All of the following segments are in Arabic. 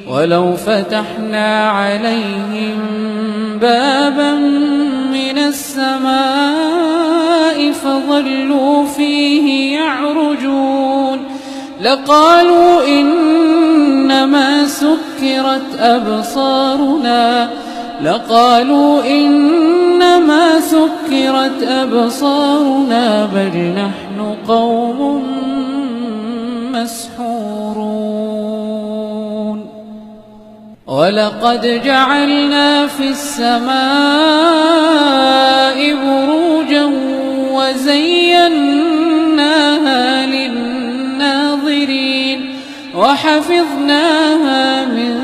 ولو فتحنا عليهم بابا من السماء فظلوا فيه يعرجون لقالوا إنما سكرت أبصارنا بل نحن قوم مسحورون ولقد جعلنا في السماء بروجا وزيناها للناظرين وحفظناها من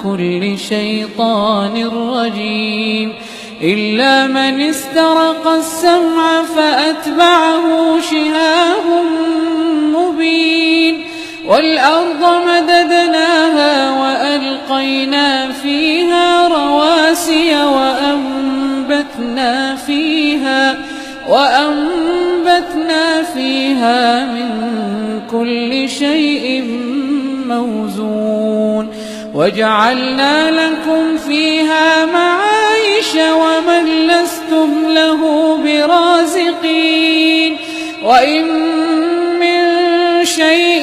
كل شيطان رجيم إلا من استرق السمع فأتبعه شهاب مبين والأرض مددناها وألقينا فيها رواسي وأنبتنا فيها من كل شيء موزون وجعلنا لكم فيها معايش ومن لستم له برازقين وإن من شيء